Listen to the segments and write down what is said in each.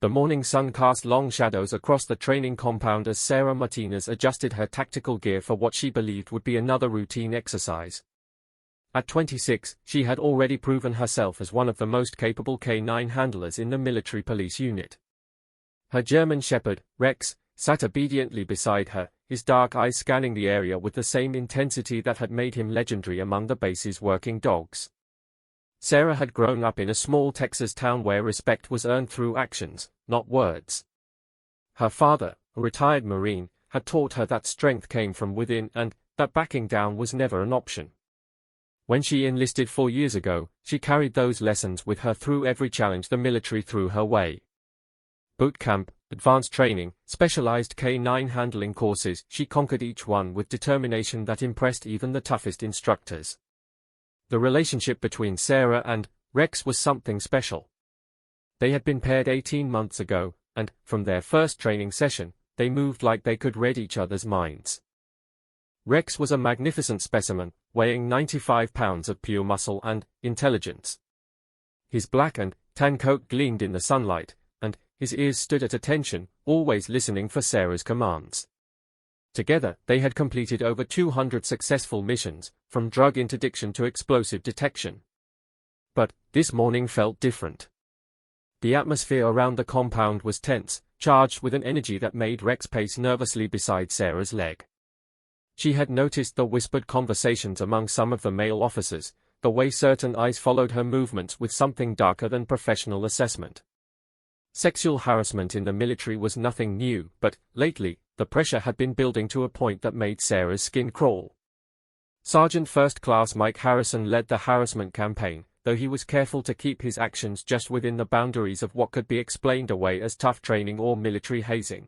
The morning sun cast long shadows across the training compound as Sarah Martinez adjusted her tactical gear for what she believed would be another routine exercise. At 26, she had already proven herself as one of the most capable K9 handlers in the military police unit. Her German Shepherd, Rex, sat obediently beside her, his dark eyes scanning the area with the same intensity that had made him legendary among the base's working dogs. Sarah had grown up in a small Texas town where respect was earned through actions, not words. Her father, a retired Marine, had taught her that strength came from within and that backing down was never an option. When she enlisted 4 years ago, she carried those lessons with her through every challenge the military threw her way. Boot camp, advanced training, specialized K9 handling courses, she conquered each one with determination that impressed even the toughest instructors. The relationship between Sarah and Rex was something special. They had been paired 18 months ago, and, from their first training session, they moved like they could read each other's minds. Rex was a magnificent specimen, weighing 95 pounds of pure muscle and intelligence. His black and tan coat gleamed in the sunlight, and his ears stood at attention, always listening for Sarah's commands. Together, they had completed over 200 successful missions, from drug interdiction to explosive detection. But this morning felt different. The atmosphere around the compound was tense, charged with an energy that made Rex pace nervously beside Sarah's leg. She had noticed the whispered conversations among some of the male officers, the way certain eyes followed her movements with something darker than professional assessment. Sexual harassment in the military was nothing new, but, lately, the pressure had been building to a point that made Sarah's skin crawl. Sergeant First Class Mike Harrison led the harassment campaign, though he was careful to keep his actions just within the boundaries of what could be explained away as tough training or military hazing.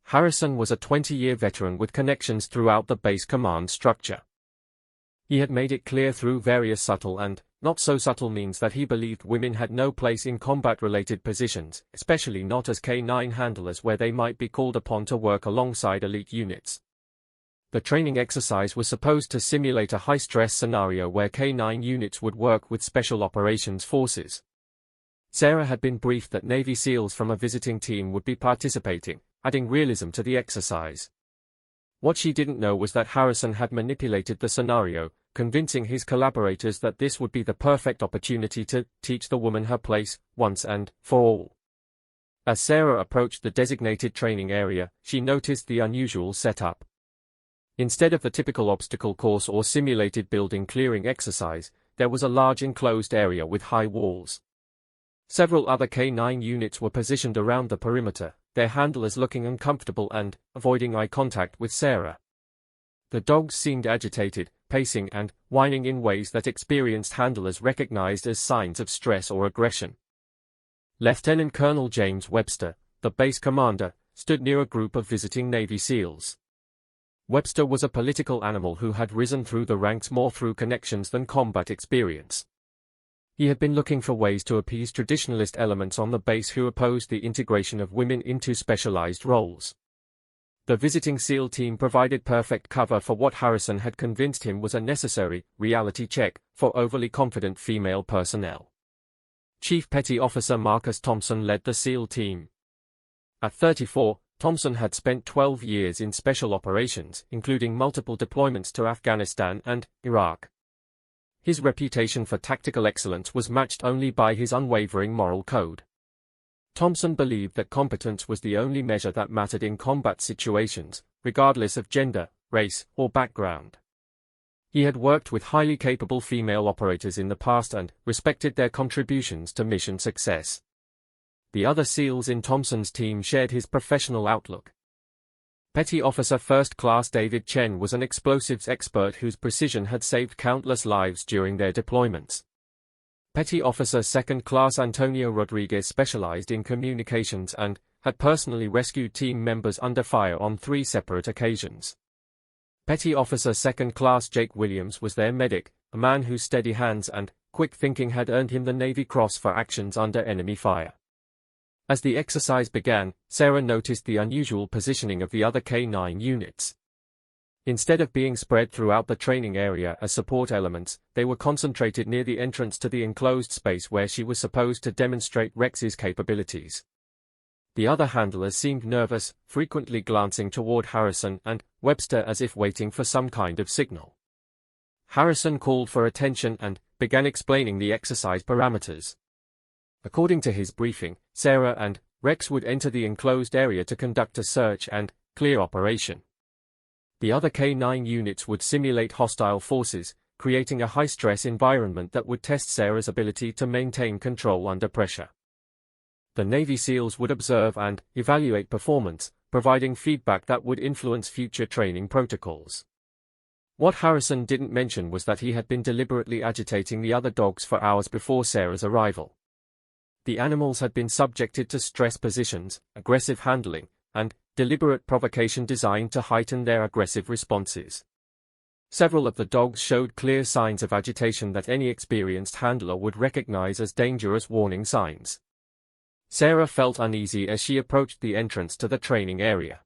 Harrison was a 20-year veteran with connections throughout the base command structure. He had made it clear through various subtle and not so subtle means that he believed women had no place in combat-related positions, especially not as K9 handlers where they might be called upon to work alongside elite units. The training exercise was supposed to simulate a high-stress scenario where K9 units would work with Special Operations Forces. Sarah had been briefed that Navy SEALs from a visiting team would be participating, adding realism to the exercise. What she didn't know was that Harrison had manipulated the scenario, convincing his collaborators that this would be the perfect opportunity to teach the woman her place, once and for all. As Sarah approached the designated training area, she noticed the unusual setup. Instead of the typical obstacle course or simulated building clearing exercise, there was a large enclosed area with high walls. Several other K9 units were positioned around the perimeter, their handlers looking uncomfortable and avoiding eye contact with Sarah. The dogs seemed agitated, pacing and whining in ways that experienced handlers recognized as signs of stress or aggression. Lieutenant Colonel James Webster, the base commander, stood near a group of visiting Navy SEALs. Webster was a political animal who had risen through the ranks more through connections than combat experience. He had been looking for ways to appease traditionalist elements on the base who opposed the integration of women into specialized roles. The visiting SEAL team provided perfect cover for what Harrison had convinced him was a necessary reality check for overly confident female personnel. Chief Petty Officer Marcus Thompson led the SEAL team. At 34, Thompson had spent 12 years in special operations, including multiple deployments to Afghanistan and Iraq. His reputation for tactical excellence was matched only by his unwavering moral code. Thompson believed that competence was the only measure that mattered in combat situations, regardless of gender, race, or background. He had worked with highly capable female operators in the past and respected their contributions to mission success. The other SEALs in Thompson's team shared his professional outlook. Petty Officer First Class David Chen was an explosives expert whose precision had saved countless lives during their deployments. Petty Officer Second Class Antonio Rodriguez specialized in communications and had personally rescued team members under fire on 3 separate occasions. Petty Officer Second Class Jake Williams was their medic, a man whose steady hands and quick thinking had earned him the Navy Cross for actions under enemy fire. As the exercise began, Sarah noticed the unusual positioning of the other K9 units. Instead of being spread throughout the training area as support elements, they were concentrated near the entrance to the enclosed space where she was supposed to demonstrate Rex's capabilities. The other handlers seemed nervous, frequently glancing toward Harrison and Webster as if waiting for some kind of signal. Harrison called for attention and began explaining the exercise parameters. According to his briefing, Sarah and Rex would enter the enclosed area to conduct a search and clear operation. The other K9 units would simulate hostile forces, creating a high-stress environment that would test Sarah's ability to maintain control under pressure. The Navy SEALs would observe and evaluate performance, providing feedback that would influence future training protocols. What Harrison didn't mention was that he had been deliberately agitating the other dogs for hours before Sarah's arrival. The animals had been subjected to stress positions, aggressive handling, and deliberate provocation designed to heighten their aggressive responses. Several of the dogs showed clear signs of agitation that any experienced handler would recognize as dangerous warning signs. Sarah felt uneasy as she approached the entrance to the training area.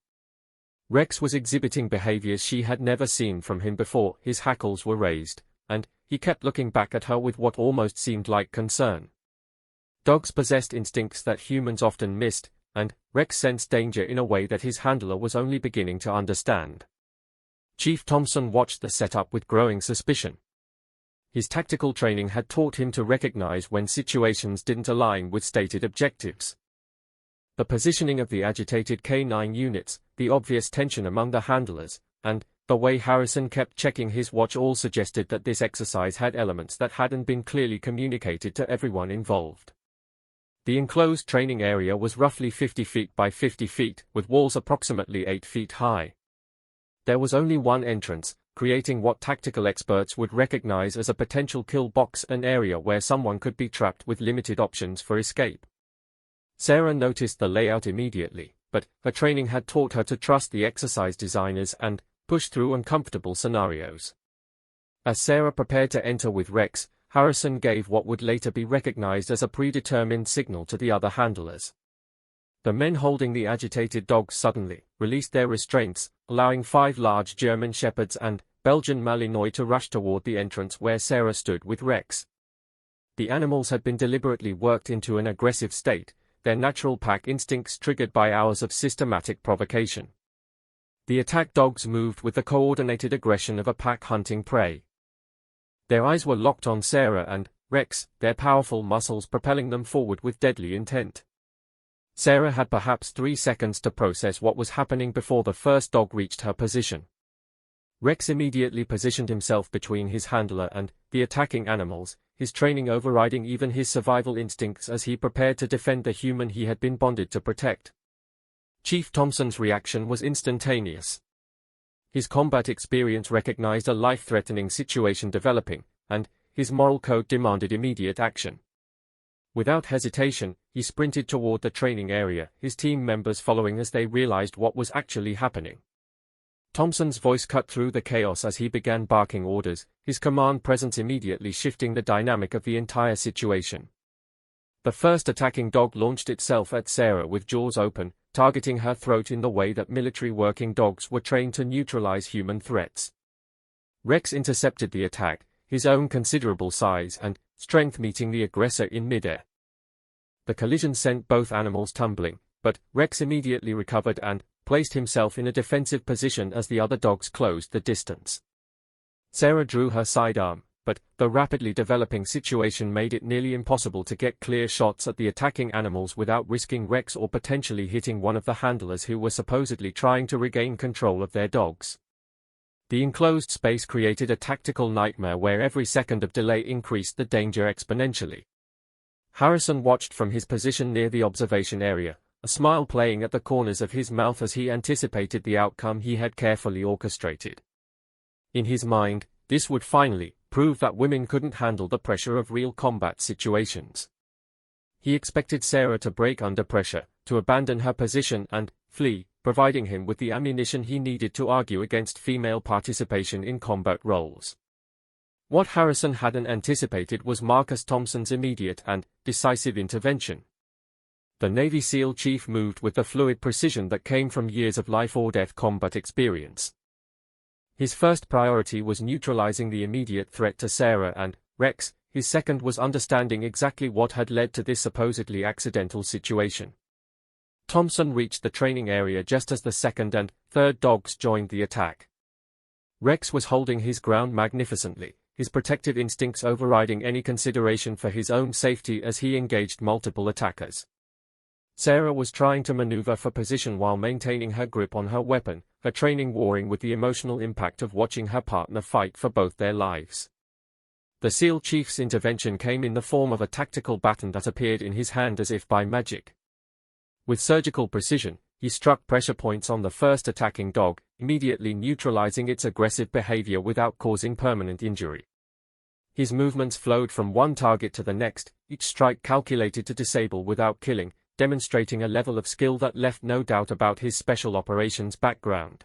Rex was exhibiting behaviors she had never seen from him before. His hackles were raised, and he kept looking back at her with what almost seemed like concern. Dogs possessed instincts that humans often missed, and Rex sensed danger in a way that his handler was only beginning to understand. Chief Thompson watched the setup with growing suspicion. His tactical training had taught him to recognize when situations didn't align with stated objectives. The positioning of the agitated K9 units, the obvious tension among the handlers, and the way Harrison kept checking his watch all suggested that this exercise had elements that hadn't been clearly communicated to everyone involved. The enclosed training area was roughly 50 feet by 50 feet, with walls approximately 8 feet high. There was only one entrance, creating what tactical experts would recognize as a potential kill box, an area where someone could be trapped with limited options for escape. Sarah noticed the layout immediately, but her training had taught her to trust the exercise designers and push through uncomfortable scenarios. As Sarah prepared to enter with Rex, Harrison gave what would later be recognized as a predetermined signal to the other handlers. The men holding the agitated dogs suddenly released their restraints, allowing 5 large German Shepherds and Belgian Malinois to rush toward the entrance where Sarah stood with Rex. The animals had been deliberately worked into an aggressive state, their natural pack instincts triggered by hours of systematic provocation. The attack dogs moved with the coordinated aggression of a pack hunting prey. Their eyes were locked on Sarah and Rex, their powerful muscles propelling them forward with deadly intent. Sarah had perhaps 3 seconds to process what was happening before the first dog reached her position. Rex immediately positioned himself between his handler and the attacking animals, his training overriding even his survival instincts as he prepared to defend the human he had been bonded to protect. Chief Thompson's reaction was instantaneous. His combat experience recognized a life-threatening situation developing, and his moral code demanded immediate action. Without hesitation, he sprinted toward the training area, his team members following as they realized what was actually happening. Thompson's voice cut through the chaos as he began barking orders, his command presence immediately shifting the dynamic of the entire situation. The first attacking dog launched itself at Sarah with jaws open, targeting her throat in the way that military working dogs were trained to neutralize human threats. Rex intercepted the attack, his own considerable size and strength meeting the aggressor in midair. The collision sent both animals tumbling, but Rex immediately recovered and placed himself in a defensive position as the other dogs closed the distance. Sarah drew her sidearm, but the rapidly developing situation made it nearly impossible to get clear shots at the attacking animals without risking Rex or potentially hitting one of the handlers who were supposedly trying to regain control of their dogs. The enclosed space created a tactical nightmare where every second of delay increased the danger exponentially. Harrison watched from his position near the observation area, a smile playing at the corners of his mouth as he anticipated the outcome he had carefully orchestrated. In his mind, this would finally prove that women couldn't handle the pressure of real combat situations. He expected Sarah to break under pressure, to abandon her position and flee, providing him with the ammunition he needed to argue against female participation in combat roles. What Harrison hadn't anticipated was Marcus Thompson's immediate and decisive intervention. The Navy SEAL chief moved with the fluid precision that came from years of life-or-death combat experience. His first priority was neutralizing the immediate threat to Sarah and Rex, his second was understanding exactly what had led to this supposedly accidental situation. Thompson reached the training area just as the second and third dogs joined the attack. Rex was holding his ground magnificently, his protective instincts overriding any consideration for his own safety as he engaged multiple attackers. Sarah was trying to maneuver for position while maintaining her grip on her weapon, her training warring with the emotional impact of watching her partner fight for both their lives. The SEAL Chief's intervention came in the form of a tactical baton that appeared in his hand as if by magic. With surgical precision, he struck pressure points on the first attacking dog, immediately neutralizing its aggressive behavior without causing permanent injury. His movements flowed from one target to the next, each strike calculated to disable without killing, demonstrating a level of skill that left no doubt about his special operations background.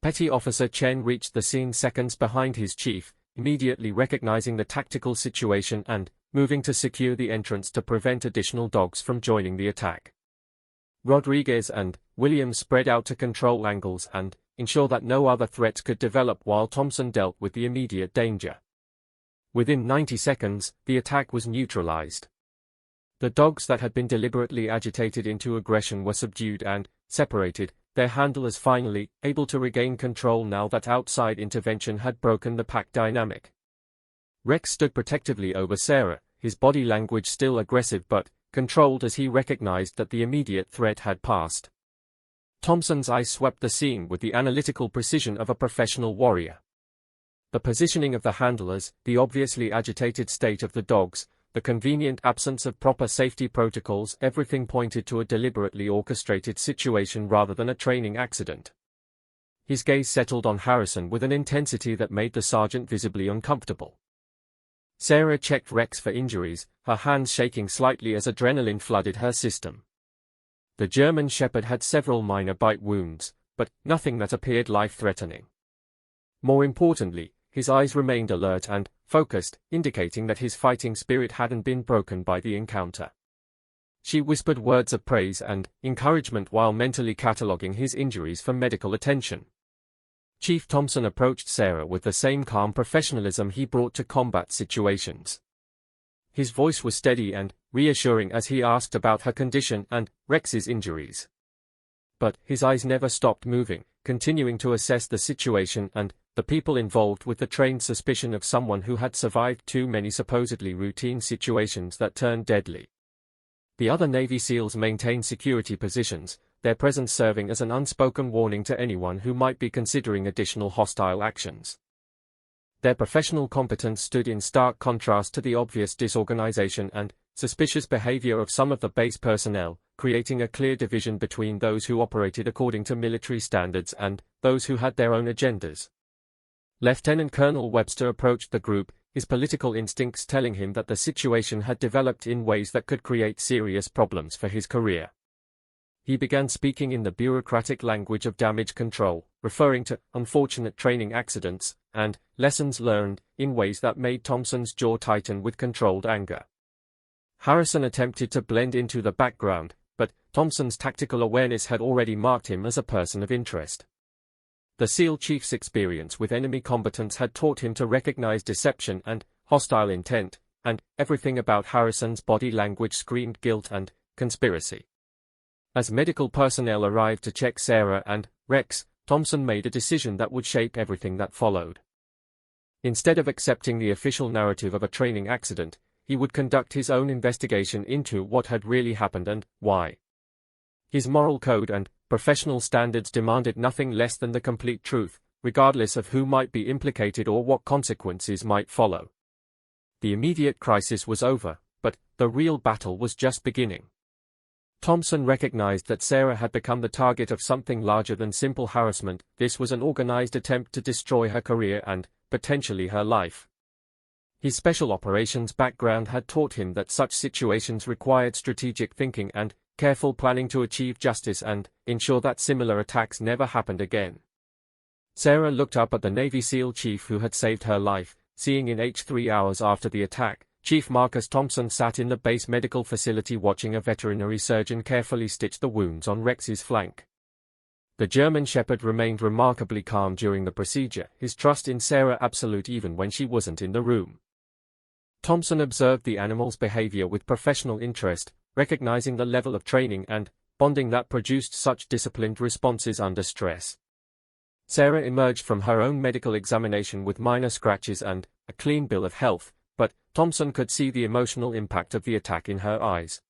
Petty Officer Chen reached the scene seconds behind his chief, immediately recognizing the tactical situation and moving to secure the entrance to prevent additional dogs from joining the attack. Rodriguez and Williams spread out to control angles and ensure that no other threats could develop while Thompson dealt with the immediate danger. Within 90 seconds, the attack was neutralized. The dogs that had been deliberately agitated into aggression were subdued and separated, their handlers finally able to regain control now that outside intervention had broken the pack dynamic. Rex stood protectively over Sarah, his body language still aggressive but controlled as he recognized that the immediate threat had passed. Thompson's eyes swept the scene with the analytical precision of a professional warrior. The positioning of the handlers, the obviously agitated state of the dogs, the convenient absence of proper safety protocols, everything pointed to a deliberately orchestrated situation rather than a training accident. His gaze settled on Harrison with an intensity that made the sergeant visibly uncomfortable. Sarah checked Rex for injuries, her hands shaking slightly as adrenaline flooded her system. The German Shepherd had several minor bite wounds, but nothing that appeared life-threatening. More importantly, his eyes remained alert and focused, indicating that his fighting spirit hadn't been broken by the encounter. She whispered words of praise and encouragement while mentally cataloging his injuries for medical attention. Chief Thompson approached Sarah with the same calm professionalism he brought to combat situations. His voice was steady and reassuring as he asked about her condition and Rex's injuries. But his eyes never stopped moving, continuing to assess the situation and the people involved with the trained suspicion of someone who had survived too many supposedly routine situations that turned deadly. The other Navy SEALs maintained security positions, their presence serving as an unspoken warning to anyone who might be considering additional hostile actions. Their professional competence stood in stark contrast to the obvious disorganization and suspicious behavior of some of the base personnel, creating a clear division between those who operated according to military standards and those who had their own agendas. Lieutenant Colonel Webster approached the group, his political instincts telling him that the situation had developed in ways that could create serious problems for his career. He began speaking in the bureaucratic language of damage control, referring to unfortunate training accidents and lessons learned in ways that made Thompson's jaw tighten with controlled anger. Harrison attempted to blend into the background, but Thompson's tactical awareness had already marked him as a person of interest. The SEAL Chief's experience with enemy combatants had taught him to recognize deception and hostile intent, and everything about Harrison's body language screamed guilt and conspiracy. As medical personnel arrived to check Sarah and Rex, Thompson made a decision that would shape everything that followed. Instead of accepting the official narrative of a training accident, he would conduct his own investigation into what had really happened and why. His moral code and professional standards demanded nothing less than the complete truth, regardless of who might be implicated or what consequences might follow. The immediate crisis was over, but the real battle was just beginning. Thompson recognized that Sarah had become the target of something larger than simple harassment. This was an organized attempt to destroy her career and, potentially, her life. His special operations background had taught him that such situations required strategic thinking and careful planning to achieve justice and ensure that similar attacks never happened again. Sarah looked up at the Navy SEAL chief who had saved her life, seeing in 3 hours after the attack, Chief Marcus Thompson sat in the base medical facility watching a veterinary surgeon carefully stitch the wounds on Rex's flank. The German Shepherd remained remarkably calm during the procedure, his trust in Sarah absolute even when she wasn't in the room. Thompson observed the animal's behavior with professional interest, recognizing the level of training and bonding that produced such disciplined responses under stress. Sarah emerged from her own medical examination with minor scratches and a clean bill of health, but Thompson could see the emotional impact of the attack in her eyes.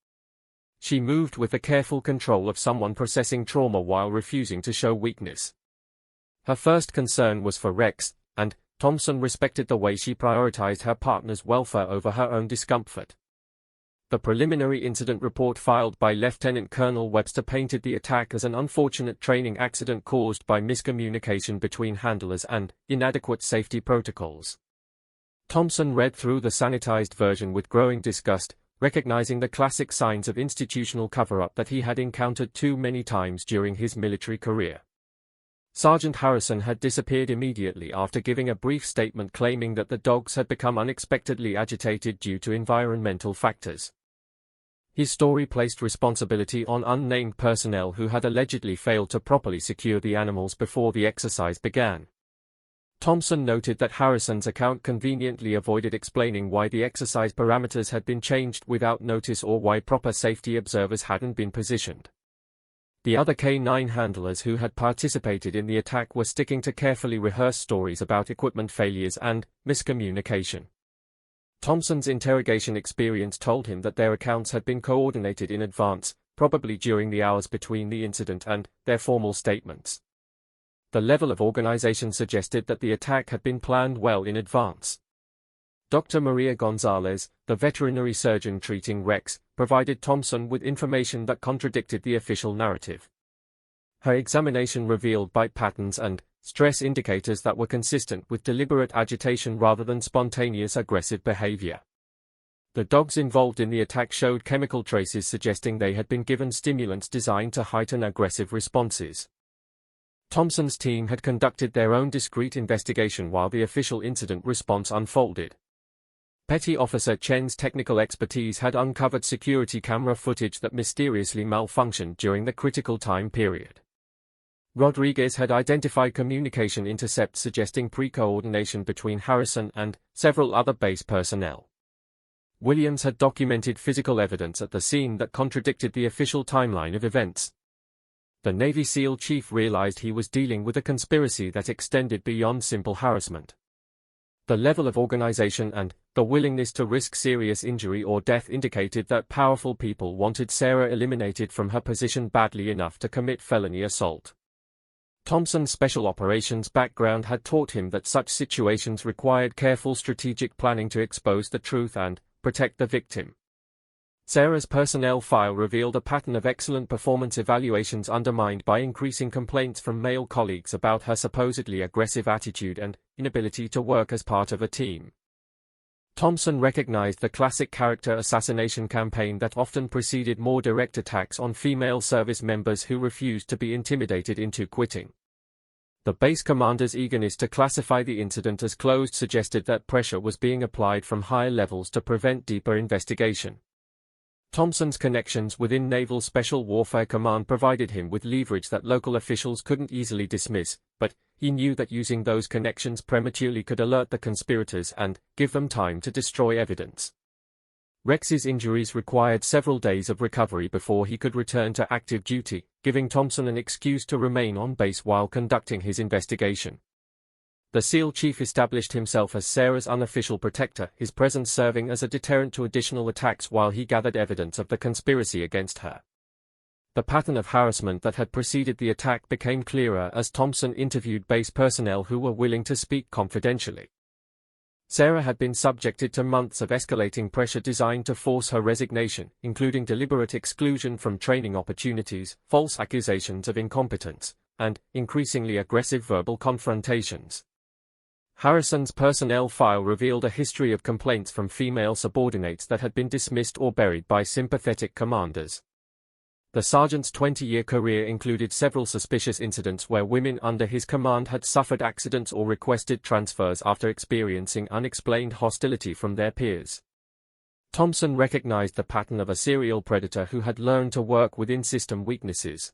She moved with the careful control of someone processing trauma while refusing to show weakness. Her first concern was for Rex, and Thompson respected the way she prioritized her partner's welfare over her own discomfort. The preliminary incident report filed by Lieutenant Colonel Webster painted the attack as an unfortunate training accident caused by miscommunication between handlers and inadequate safety protocols. Thompson read through the sanitized version with growing disgust, recognizing the classic signs of institutional cover-up that he had encountered too many times during his military career. Sergeant Harrison had disappeared immediately after giving a brief statement claiming that the dogs had become unexpectedly agitated due to environmental factors. His story placed responsibility on unnamed personnel who had allegedly failed to properly secure the animals before the exercise began. Thompson noted that Harrison's account conveniently avoided explaining why the exercise parameters had been changed without notice or why proper safety observers hadn't been positioned. The other K9 handlers who had participated in the attack were sticking to carefully rehearsed stories about equipment failures and miscommunication. Thompson's interrogation experience told him that their accounts had been coordinated in advance, probably during the hours between the incident and their formal statements. The level of organization suggested that the attack had been planned well in advance. Dr. Maria Gonzalez, the veterinary surgeon treating Rex, provided Thompson with information that contradicted the official narrative. Her examination revealed bite patterns and stress indicators that were consistent with deliberate agitation rather than spontaneous aggressive behavior. The dogs involved in the attack showed chemical traces suggesting they had been given stimulants designed to heighten aggressive responses. Thompson's team had conducted their own discreet investigation while the official incident response unfolded. Petty Officer Chen's technical expertise had uncovered security camera footage that mysteriously malfunctioned during the critical time period. Rodriguez had identified communication intercepts suggesting pre-coordination between Harrison and several other base personnel. Williams had documented physical evidence at the scene that contradicted the official timeline of events. The Navy SEAL chief realized he was dealing with a conspiracy that extended beyond simple harassment. The level of organization and the willingness to risk serious injury or death indicated that powerful people wanted Sarah eliminated from her position badly enough to commit felony assault. Thompson's special operations background had taught him that such situations required careful strategic planning to expose the truth and protect the victim. Sarah's personnel file revealed a pattern of excellent performance evaluations undermined by increasing complaints from male colleagues about her supposedly aggressive attitude and inability to work as part of a team. Thompson recognized the classic character assassination campaign that often preceded more direct attacks on female service members who refused to be intimidated into quitting. The base commander's eagerness to classify the incident as closed suggested that pressure was being applied from higher levels to prevent deeper investigation. Thompson's connections within Naval Special Warfare Command provided him with leverage that local officials couldn't easily dismiss, but he knew that using those connections prematurely could alert the conspirators and give them time to destroy evidence. Rex's injuries required several days of recovery before he could return to active duty, giving Thompson an excuse to remain on base while conducting his investigation. The SEAL chief established himself as Sarah's unofficial protector, his presence serving as a deterrent to additional attacks while he gathered evidence of the conspiracy against her. The pattern of harassment that had preceded the attack became clearer as Thompson interviewed base personnel who were willing to speak confidentially. Sarah had been subjected to months of escalating pressure designed to force her resignation, including deliberate exclusion from training opportunities, false accusations of incompetence, and increasingly aggressive verbal confrontations. Harrison's personnel file revealed a history of complaints from female subordinates that had been dismissed or buried by sympathetic commanders. The sergeant's 20-year career included several suspicious incidents where women under his command had suffered accidents or requested transfers after experiencing unexplained hostility from their peers. Thompson recognized the pattern of a serial predator who had learned to work within system weaknesses.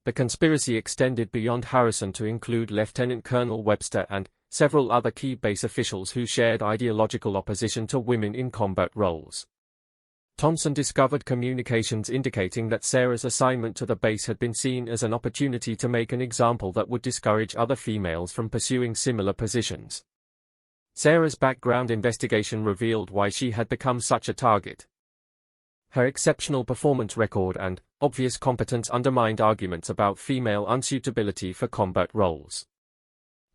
The conspiracy extended beyond Harrison to include Lieutenant Colonel Webster and several other key base officials who shared ideological opposition to women in combat roles. Thompson discovered communications indicating that Sarah's assignment to the base had been seen as an opportunity to make an example that would discourage other females from pursuing similar positions. Sarah's background investigation revealed why she had become such a target. Her exceptional performance record and obvious competence undermined arguments about female unsuitability for combat roles.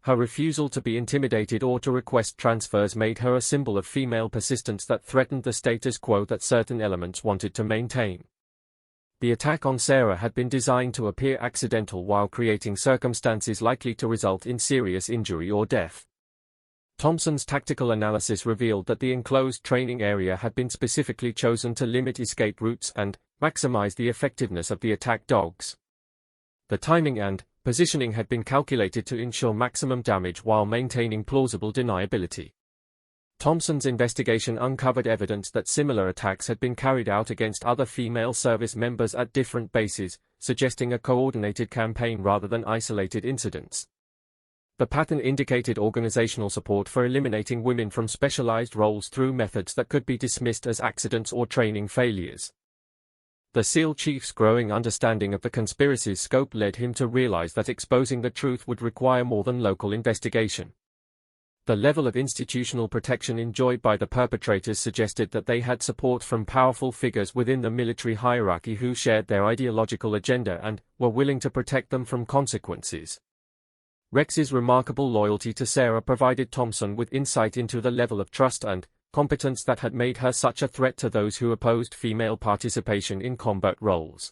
Her refusal to be intimidated or to request transfers made her a symbol of female persistence that threatened the status quo that certain elements wanted to maintain. The attack on Sarah had been designed to appear accidental while creating circumstances likely to result in serious injury or death. Thompson's tactical analysis revealed that the enclosed training area had been specifically chosen to limit escape routes and maximize the effectiveness of the attack dogs. The timing and positioning had been calculated to ensure maximum damage while maintaining plausible deniability. Thompson's investigation uncovered evidence that similar attacks had been carried out against other female service members at different bases, suggesting a coordinated campaign rather than isolated incidents. The pattern indicated organizational support for eliminating women from specialized roles through methods that could be dismissed as accidents or training failures. The SEAL chief's growing understanding of the conspiracy's scope led him to realize that exposing the truth would require more than local investigation. The level of institutional protection enjoyed by the perpetrators suggested that they had support from powerful figures within the military hierarchy who shared their ideological agenda and were willing to protect them from consequences. Rex's remarkable loyalty to Sarah provided Thompson with insight into the level of trust and competence that had made her such a threat to those who opposed female participation in combat roles.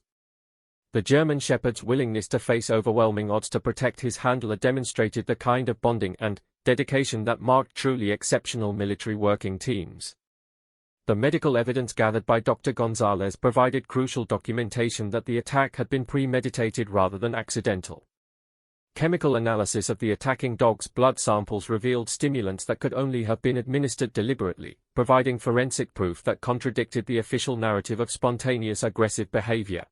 The German Shepherd's willingness to face overwhelming odds to protect his handler demonstrated the kind of bonding and dedication that marked truly exceptional military working teams. The medical evidence gathered by Dr. Gonzalez provided crucial documentation that the attack had been premeditated rather than accidental. Chemical analysis of the attacking dog's blood samples revealed stimulants that could only have been administered deliberately, providing forensic proof that contradicted the official narrative of spontaneous aggressive behavior.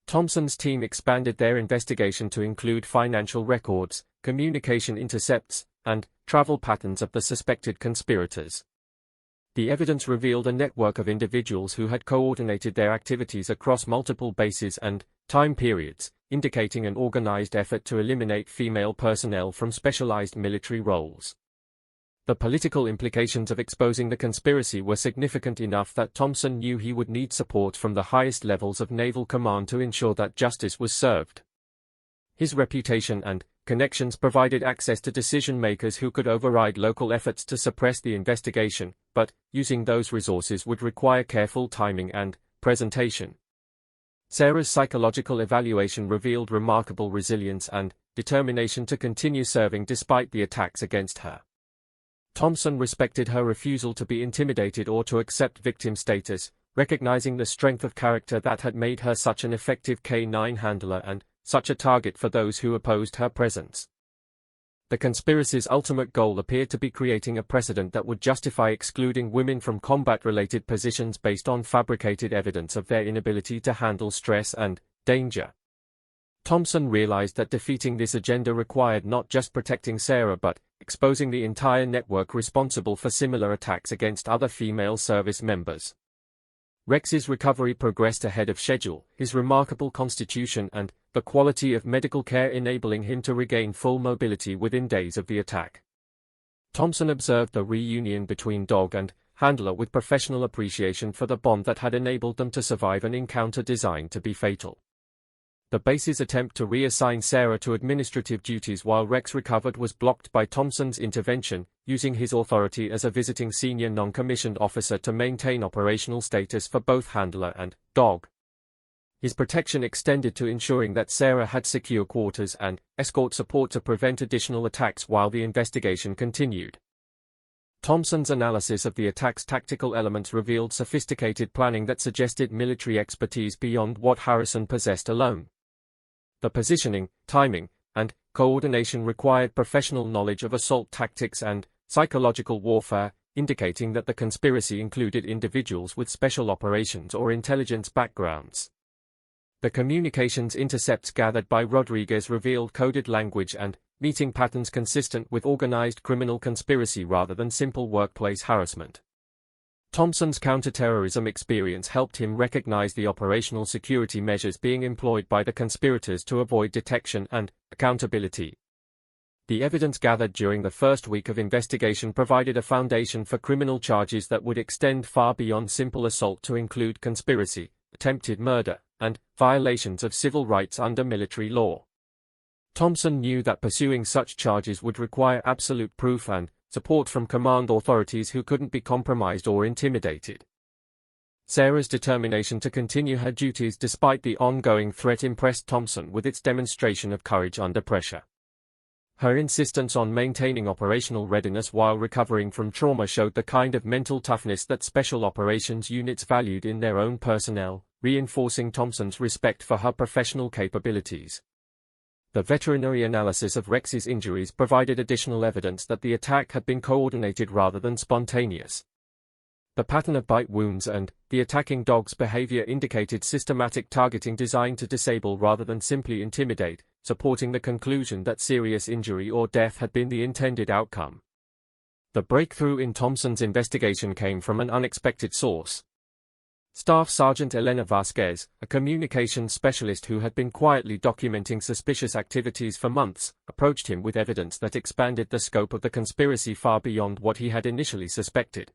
Thompson's team expanded their investigation to include financial records, communication intercepts, and travel patterns of the suspected conspirators. The evidence revealed a network of individuals who had coordinated their activities across multiple bases and time periods, indicating an organized effort to eliminate female personnel from specialized military roles. The political implications of exposing the conspiracy were significant enough that Thompson knew he would need support from the highest levels of naval command to ensure that justice was served. His reputation and connections provided access to decision-makers who could override local efforts to suppress the investigation, but using those resources would require careful timing and presentation. Sarah's psychological evaluation revealed remarkable resilience and determination to continue serving despite the attacks against her. Thompson respected her refusal to be intimidated or to accept victim status, recognizing the strength of character that had made her such an effective K9 handler and such a target for those who opposed her presence. The conspiracy's ultimate goal appeared to be creating a precedent that would justify excluding women from combat-related positions based on fabricated evidence of their inability to handle stress and danger. Thompson realized that defeating this agenda required not just protecting Sarah but exposing the entire network responsible for similar attacks against other female service members. Rex's recovery progressed ahead of schedule, his remarkable constitution and the quality of medical care enabling him to regain full mobility within days of the attack. Thompson observed the reunion between dog and handler with professional appreciation for the bond that had enabled them to survive an encounter designed to be fatal. The base's attempt to reassign Sarah to administrative duties while Rex recovered was blocked by Thompson's intervention, using his authority as a visiting senior non-commissioned officer to maintain operational status for both handler and dog. His protection extended to ensuring that Sarah had secure quarters and escort support to prevent additional attacks while the investigation continued. Thompson's analysis of the attack's tactical elements revealed sophisticated planning that suggested military expertise beyond what Harrison possessed alone. The positioning, timing, and coordination required professional knowledge of assault tactics and psychological warfare, indicating that the conspiracy included individuals with special operations or intelligence backgrounds. The communications intercepts gathered by Rodriguez revealed coded language and meeting patterns consistent with organized criminal conspiracy rather than simple workplace harassment. Thompson's counterterrorism experience helped him recognize the operational security measures being employed by the conspirators to avoid detection and accountability. The evidence gathered during the first week of investigation provided a foundation for criminal charges that would extend far beyond simple assault to include conspiracy, attempted murder, and violations of civil rights under military law. Thompson knew that pursuing such charges would require absolute proof and support from command authorities who couldn't be compromised or intimidated. Sarah's determination to continue her duties despite the ongoing threat impressed Thompson with its demonstration of courage under pressure. Her insistence on maintaining operational readiness while recovering from trauma showed the kind of mental toughness that special operations units valued in their own personnel, reinforcing Thompson's respect for her professional capabilities. The veterinary analysis of Rex's injuries provided additional evidence that the attack had been coordinated rather than spontaneous. The pattern of bite wounds and the attacking dog's behavior indicated systematic targeting designed to disable rather than simply intimidate, supporting the conclusion that serious injury or death had been the intended outcome. The breakthrough in Thompson's investigation came from an unexpected source. Staff Sergeant Elena Vasquez, a communications specialist who had been quietly documenting suspicious activities for months, approached him with evidence that expanded the scope of the conspiracy far beyond what he had initially suspected.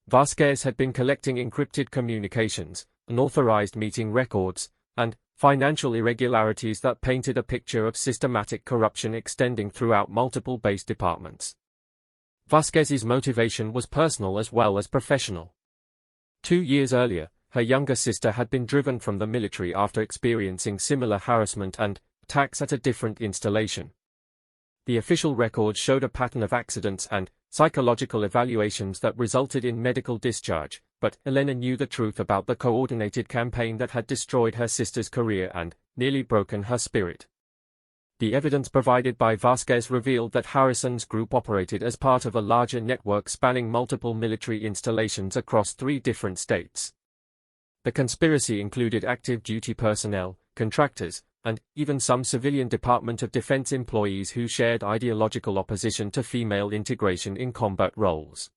Vasquez had been collecting encrypted communications, unauthorized meeting records, and financial irregularities that painted a picture of systematic corruption extending throughout multiple base departments. Vasquez's motivation was personal as well as professional. 2 years earlier, her younger sister had been driven from the military after experiencing similar harassment and attacks at a different installation. The official records showed a pattern of accidents and psychological evaluations that resulted in medical discharge, but Elena knew the truth about the coordinated campaign that had destroyed her sister's career and nearly broken her spirit. The evidence provided by Vasquez revealed that Harrison's group operated as part of a larger network spanning multiple military installations across 3 different states. The conspiracy included active duty personnel, contractors, and even some civilian Department of Defense employees who shared ideological opposition to female integration in combat roles.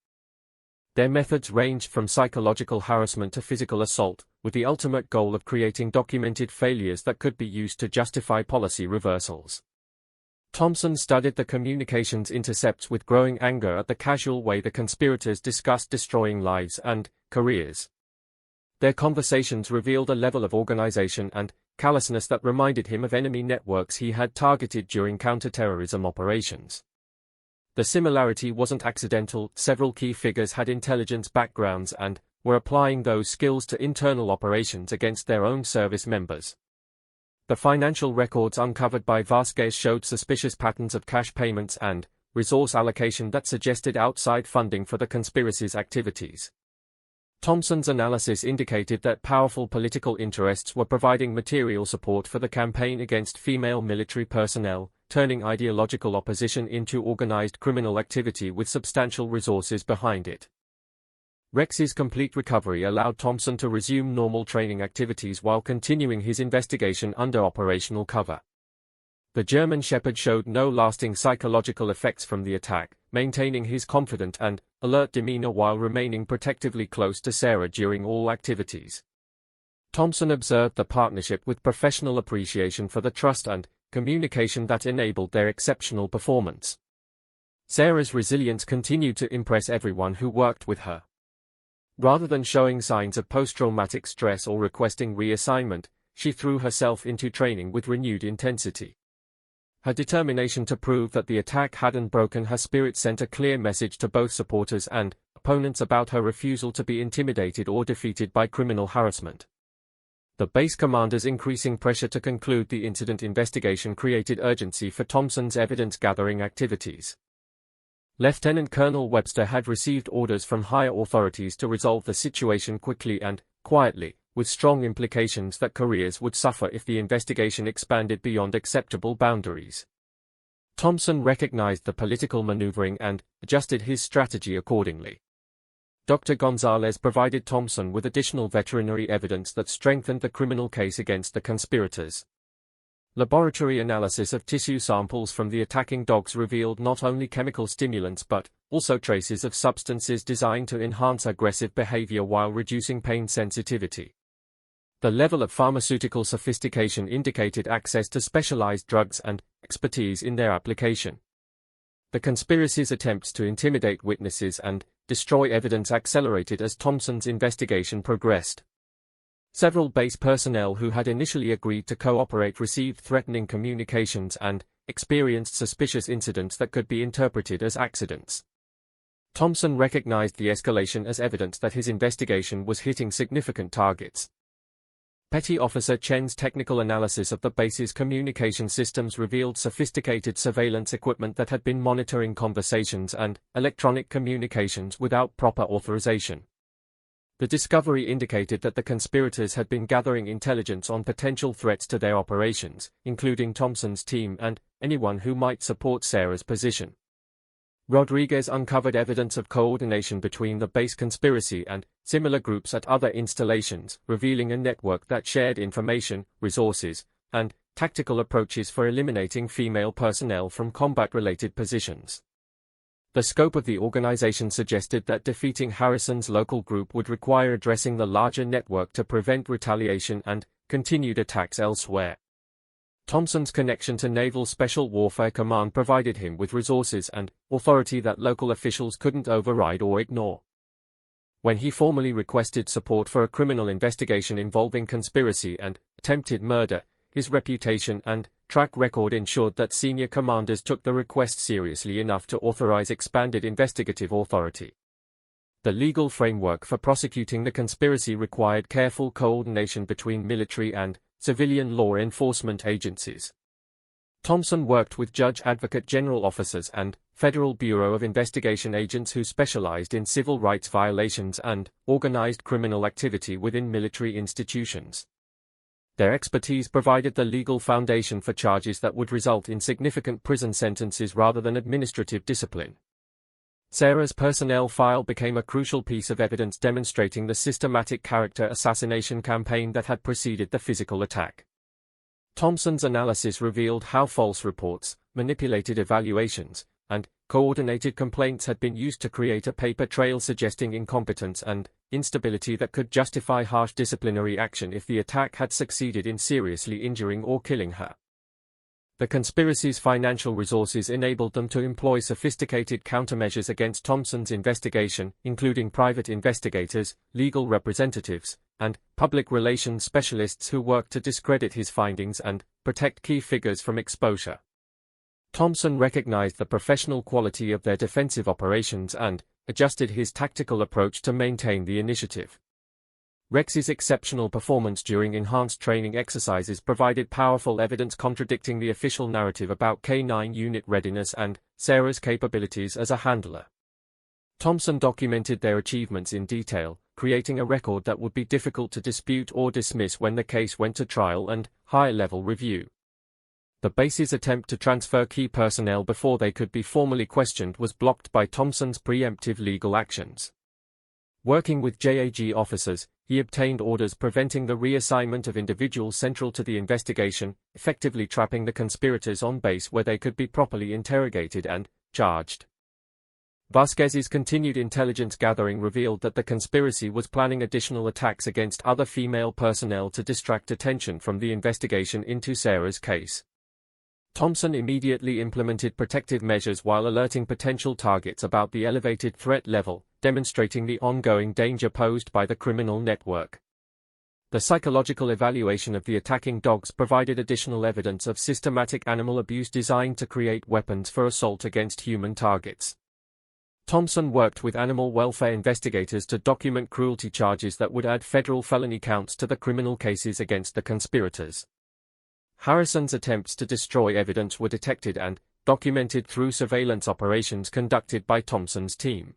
Their methods ranged from psychological harassment to physical assault, with the ultimate goal of creating documented failures that could be used to justify policy reversals. Thompson studied the communications intercepts with growing anger at the casual way the conspirators discussed destroying lives and careers. Their conversations revealed a level of organization and callousness that reminded him of enemy networks he had targeted during counterterrorism operations. The similarity wasn't accidental. Several key figures had intelligence backgrounds and were applying those skills to internal operations against their own service members. The financial records uncovered by Vasquez showed suspicious patterns of cash payments and resource allocation that suggested outside funding for the conspiracy's activities. Thompson's analysis indicated that powerful political interests were providing material support for the campaign against female military personnel, turning ideological opposition into organized criminal activity with substantial resources behind it. Rex's complete recovery allowed Thompson to resume normal training activities while continuing his investigation under operational cover. The German Shepherd showed no lasting psychological effects from the attack, maintaining his confident and alert demeanor while remaining protectively close to Sarah during all activities. Thompson observed the partnership with professional appreciation for the trust and communication that enabled their exceptional performance. Sarah's resilience continued to impress everyone who worked with her. Rather than showing signs of post-traumatic stress or requesting reassignment, she threw herself into training with renewed intensity. Her determination to prove that the attack hadn't broken her spirit sent a clear message to both supporters and opponents about her refusal to be intimidated or defeated by criminal harassment. The base commander's increasing pressure to conclude the incident investigation created urgency for Thompson's evidence-gathering activities. Lieutenant Colonel Webster had received orders from higher authorities to resolve the situation quickly and quietly, with strong implications that careers would suffer if the investigation expanded beyond acceptable boundaries. Thompson recognized the political maneuvering and adjusted his strategy accordingly. Dr. Gonzalez provided Thompson with additional veterinary evidence that strengthened the criminal case against the conspirators. Laboratory analysis of tissue samples from the attacking dogs revealed not only chemical stimulants but also traces of substances designed to enhance aggressive behavior while reducing pain sensitivity. The level of pharmaceutical sophistication indicated access to specialized drugs and expertise in their application. The conspiracy's attempts to intimidate witnesses and destroy evidence accelerated as Thompson's investigation progressed. Several base personnel who had initially agreed to cooperate received threatening communications and experienced suspicious incidents that could be interpreted as accidents. Thompson recognized the escalation as evidence that his investigation was hitting significant targets. Petty Officer Chen's technical analysis of the base's communication systems revealed sophisticated surveillance equipment that had been monitoring conversations and electronic communications without proper authorization. The discovery indicated that the conspirators had been gathering intelligence on potential threats to their operations, including Thompson's team and anyone who might support Sarah's position. Rodriguez uncovered evidence of coordination between the base conspiracy and similar groups at other installations, revealing a network that shared information, resources, and tactical approaches for eliminating female personnel from combat-related positions. The scope of the organization suggested that defeating Harrison's local group would require addressing the larger network to prevent retaliation and continued attacks elsewhere. Thompson's connection to Naval Special Warfare Command provided him with resources and authority that local officials couldn't override or ignore. When he formally requested support for a criminal investigation involving conspiracy and attempted murder, his reputation and track record ensured that senior commanders took the request seriously enough to authorize expanded investigative authority. The legal framework for prosecuting the conspiracy required careful coordination between military and civilian law enforcement agencies. Thompson worked with Judge Advocate General officers and Federal Bureau of Investigation agents who specialized in civil rights violations and organized criminal activity within military institutions. Their expertise provided the legal foundation for charges that would result in significant prison sentences rather than administrative discipline. Sarah's personnel file became a crucial piece of evidence demonstrating the systematic character assassination campaign that had preceded the physical attack. Thompson's analysis revealed how false reports, manipulated evaluations, and coordinated complaints had been used to create a paper trail suggesting incompetence and instability that could justify harsh disciplinary action if the attack had succeeded in seriously injuring or killing her. The conspiracy's financial resources enabled them to employ sophisticated countermeasures against Thompson's investigation, including private investigators, legal representatives, and public relations specialists who worked to discredit his findings and protect key figures from exposure. Thompson recognized the professional quality of their defensive operations and adjusted his tactical approach to maintain the initiative. Rex's exceptional performance during enhanced training exercises provided powerful evidence contradicting the official narrative about K9 unit readiness and Sarah's capabilities as a handler. Thompson documented their achievements in detail, creating a record that would be difficult to dispute or dismiss when the case went to trial and higher-level review. The base's attempt to transfer key personnel before they could be formally questioned was blocked by Thompson's preemptive legal actions. Working with JAG officers, he obtained orders preventing the reassignment of individuals central to the investigation, effectively trapping the conspirators on base where they could be properly interrogated and charged. Vasquez's continued intelligence gathering revealed that the conspiracy was planning additional attacks against other female personnel to distract attention from the investigation into Sarah's case. Thompson immediately implemented protective measures while alerting potential targets about the elevated threat level, demonstrating the ongoing danger posed by the criminal network. The psychological evaluation of the attacking dogs provided additional evidence of systematic animal abuse designed to create weapons for assault against human targets. Thompson worked with animal welfare investigators to document cruelty charges that would add federal felony counts to the criminal cases against the conspirators. Harrison's attempts to destroy evidence were detected and documented through surveillance operations conducted by Thompson's team.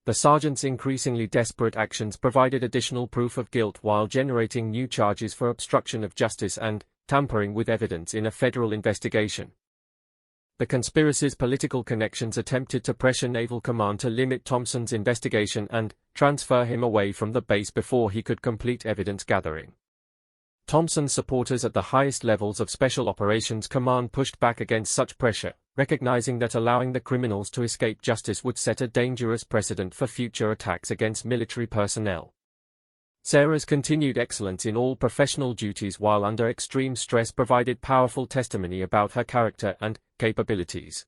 The sergeant's increasingly desperate actions provided additional proof of guilt while generating new charges for obstruction of justice and tampering with evidence in a federal investigation. The conspiracy's political connections attempted to pressure Naval Command to limit Thompson's investigation and transfer him away from the base before he could complete evidence gathering. Thompson's supporters at the highest levels of Special Operations Command pushed back against such pressure, recognizing that allowing the criminals to escape justice would set a dangerous precedent for future attacks against military personnel. Sarah's continued excellence in all professional duties while under extreme stress provided powerful testimony about her character and capabilities.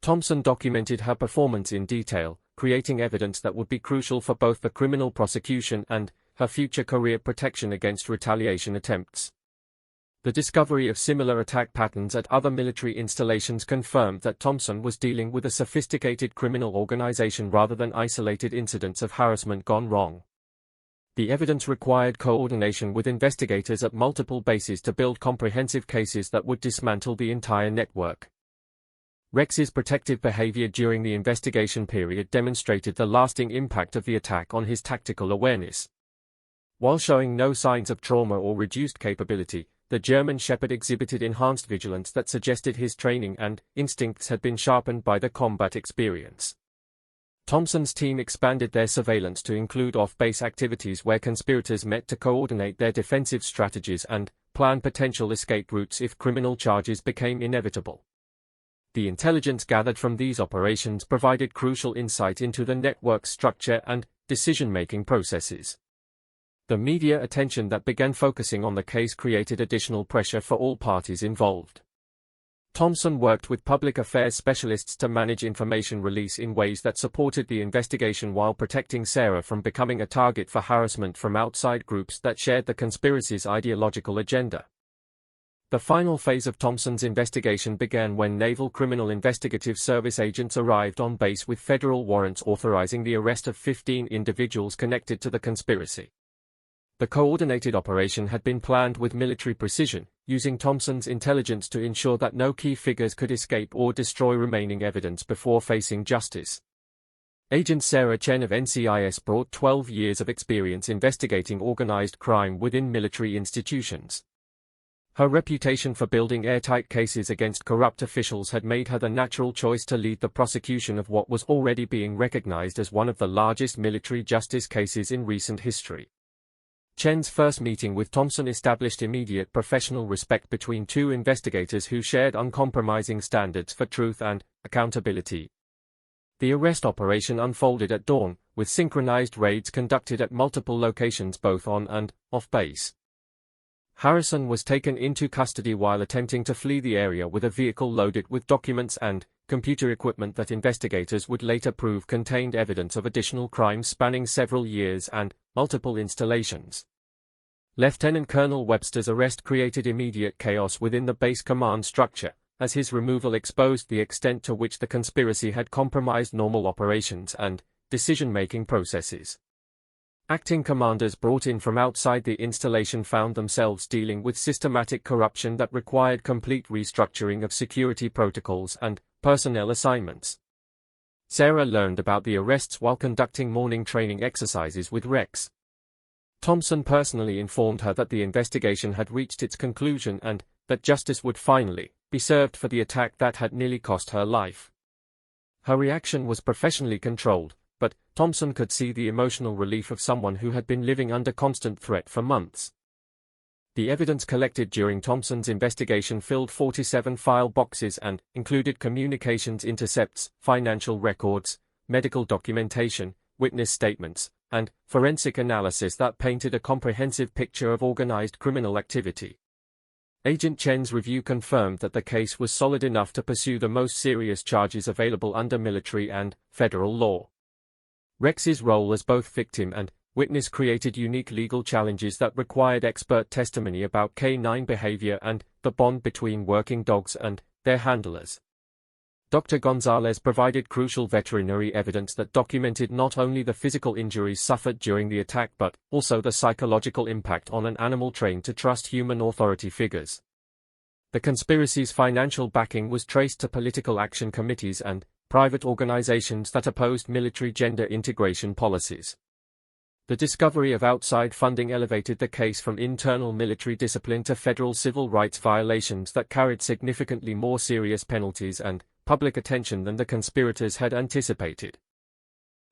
Thompson documented her performance in detail, creating evidence that would be crucial for both the criminal prosecution and her future career protection against retaliation attempts. The discovery of similar attack patterns at other military installations confirmed that Thompson was dealing with a sophisticated criminal organization rather than isolated incidents of harassment gone wrong. The evidence required coordination with investigators at multiple bases to build comprehensive cases that would dismantle the entire network. Rex's protective behavior during the investigation period demonstrated the lasting impact of the attack on his tactical awareness. While showing no signs of trauma or reduced capability, the German Shepherd exhibited enhanced vigilance that suggested his training and instincts had been sharpened by the combat experience. Thompson's team expanded their surveillance to include off-base activities where conspirators met to coordinate their defensive strategies and plan potential escape routes if criminal charges became inevitable. The intelligence gathered from these operations provided crucial insight into the network's structure and decision-making processes. The media attention that began focusing on the case created additional pressure for all parties involved. Thompson worked with public affairs specialists to manage information release in ways that supported the investigation while protecting Sarah from becoming a target for harassment from outside groups that shared the conspiracy's ideological agenda. The final phase of Thompson's investigation began when Naval Criminal Investigative Service agents arrived on base with federal warrants authorizing the arrest of 15 individuals connected to the conspiracy. The coordinated operation had been planned with military precision, using Thompson's intelligence to ensure that no key figures could escape or destroy remaining evidence before facing justice. Agent Sarah Chen of NCIS brought 12 years of experience investigating organized crime within military institutions. Her reputation for building airtight cases against corrupt officials had made her the natural choice to lead the prosecution of what was already being recognized as one of the largest military justice cases in recent history. Chen's first meeting with Thompson established immediate professional respect between two investigators who shared uncompromising standards for truth and accountability. The arrest operation unfolded at dawn, with synchronized raids conducted at multiple locations both on and off base. Harrison was taken into custody while attempting to flee the area with a vehicle loaded with documents and computer equipment that investigators would later prove contained evidence of additional crimes spanning several years and multiple installations. Lieutenant Colonel Webster's arrest created immediate chaos within the base command structure, as his removal exposed the extent to which the conspiracy had compromised normal operations and decision-making processes. Acting commanders brought in from outside the installation found themselves dealing with systematic corruption that required complete restructuring of security protocols and personnel assignments. Sarah learned about the arrests while conducting morning training exercises with Rex. Thompson personally informed her that the investigation had reached its conclusion and that justice would finally be served for the attack that had nearly cost her life. Her reaction was professionally controlled, but Thompson could see the emotional relief of someone who had been living under constant threat for months. The evidence collected during Thompson's investigation filled 47 file boxes and included communications intercepts, financial records, medical documentation, witness statements, and forensic analysis that painted a comprehensive picture of organized criminal activity. Agent Chen's review confirmed that the case was solid enough to pursue the most serious charges available under military and federal law. Rex's role as both victim and witness created unique legal challenges that required expert testimony about K9 behavior and the bond between working dogs and their handlers. Dr. Gonzalez provided crucial veterinary evidence that documented not only the physical injuries suffered during the attack but also the psychological impact on an animal trained to trust human authority figures. The conspiracy's financial backing was traced to political action committees and private organizations that opposed military gender integration policies. The discovery of outside funding elevated the case from internal military discipline to federal civil rights violations that carried significantly more serious penalties and public attention than the conspirators had anticipated.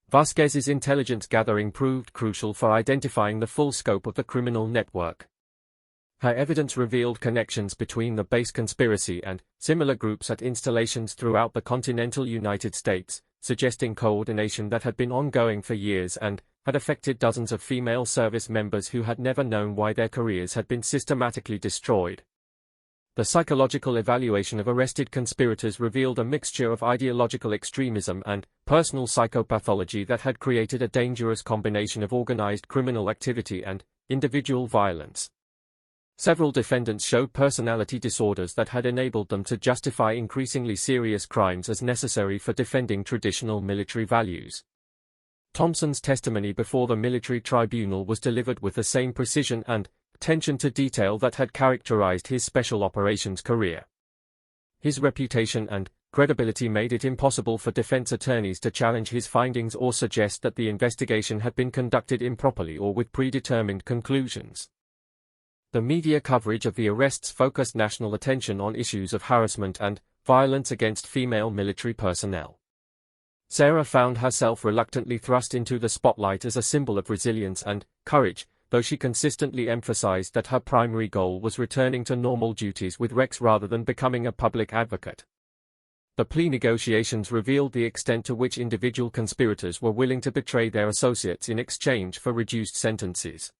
Vasquez's intelligence gathering proved crucial for identifying the full scope of the criminal network. Her evidence revealed connections between the base conspiracy and similar groups at installations throughout the continental United States, suggesting coordination that had been ongoing for years and had affected dozens of female service members who had never known why their careers had been systematically destroyed. The psychological evaluation of arrested conspirators revealed a mixture of ideological extremism and personal psychopathology that had created a dangerous combination of organized criminal activity and individual violence. Several defendants showed personality disorders that had enabled them to justify increasingly serious crimes as necessary for defending traditional military values. Thompson's testimony before the military tribunal was delivered with the same precision and attention to detail that had characterized his special operations career. His reputation and credibility made it impossible for defense attorneys to challenge his findings or suggest that the investigation had been conducted improperly or with predetermined conclusions. The media coverage of the arrests focused national attention on issues of harassment and violence against female military personnel. Sarah found herself reluctantly thrust into the spotlight as a symbol of resilience and courage, though she consistently emphasized that her primary goal was returning to normal duties with Rex rather than becoming a public advocate. The plea negotiations revealed the extent to which individual conspirators were willing to betray their associates in exchange for reduced sentences.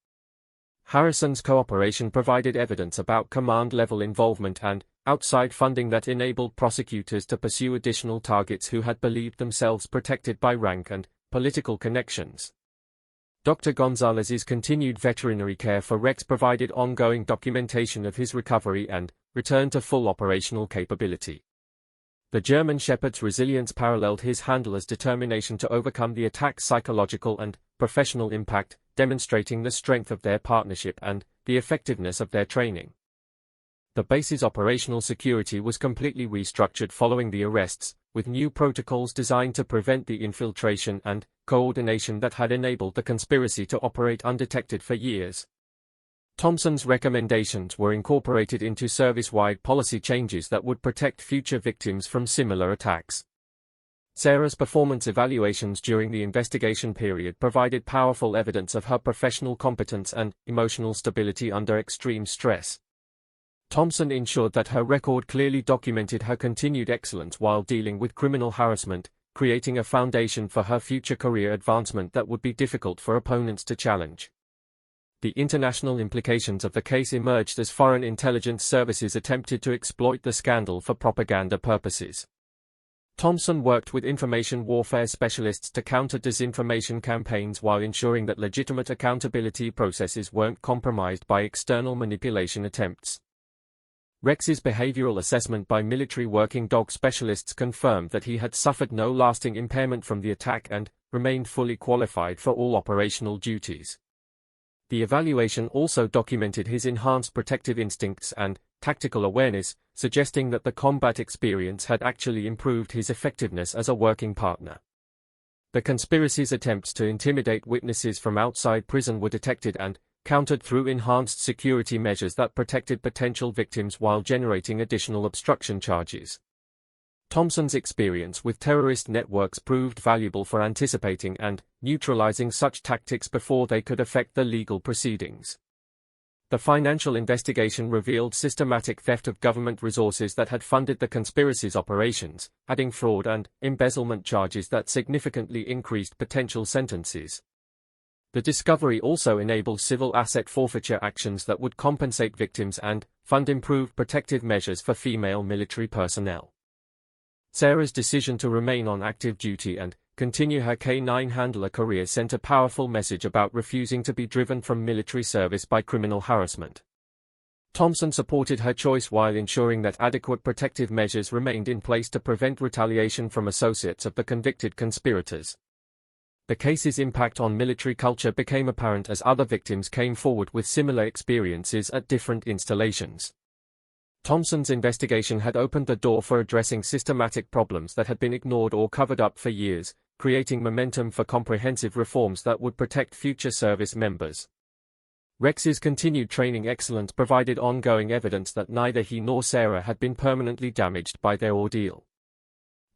Harrison's cooperation provided evidence about command-level involvement and outside funding that enabled prosecutors to pursue additional targets who had believed themselves protected by rank and political connections. Dr. Gonzalez's continued veterinary care for Rex provided ongoing documentation of his recovery and return to full operational capability. The German Shepherd's resilience paralleled his handler's determination to overcome the attack's psychological and professional impact, demonstrating the strength of their partnership and the effectiveness of their training. The base's operational security was completely restructured following the arrests, with new protocols designed to prevent the infiltration and coordination that had enabled the conspiracy to operate undetected for years. Thompson's recommendations were incorporated into service-wide policy changes that would protect future victims from similar attacks. Sarah's performance evaluations during the investigation period provided powerful evidence of her professional competence and emotional stability under extreme stress. Thompson ensured that her record clearly documented her continued excellence while dealing with criminal harassment, creating a foundation for her future career advancement that would be difficult for opponents to challenge. The international implications of the case emerged as foreign intelligence services attempted to exploit the scandal for propaganda purposes. Thompson worked with information warfare specialists to counter disinformation campaigns while ensuring that legitimate accountability processes weren't compromised by external manipulation attempts. Rex's behavioral assessment by military working dog specialists confirmed that he had suffered no lasting impairment from the attack and remained fully qualified for all operational duties. The evaluation also documented his enhanced protective instincts and tactical awareness, suggesting that the combat experience had actually improved his effectiveness as a working partner. The conspiracy's attempts to intimidate witnesses from outside prison were detected and countered through enhanced security measures that protected potential victims while generating additional obstruction charges. Thompson's experience with terrorist networks proved valuable for anticipating and neutralizing such tactics before they could affect the legal proceedings. The financial investigation revealed systematic theft of government resources that had funded the conspiracy's operations, adding fraud and embezzlement charges that significantly increased potential sentences. The discovery also enabled civil asset forfeiture actions that would compensate victims and fund improved protective measures for female military personnel. Sarah's decision to remain on active duty and continue her K9 handler career sent a powerful message about refusing to be driven from military service by criminal harassment. Thompson supported her choice while ensuring that adequate protective measures remained in place to prevent retaliation from associates of the convicted conspirators. The case's impact on military culture became apparent as other victims came forward with similar experiences at different installations. Thompson's investigation had opened the door for addressing systematic problems that had been ignored or covered up for years, creating momentum for comprehensive reforms that would protect future service members. Rex's continued training excellence provided ongoing evidence that neither he nor Sarah had been permanently damaged by their ordeal.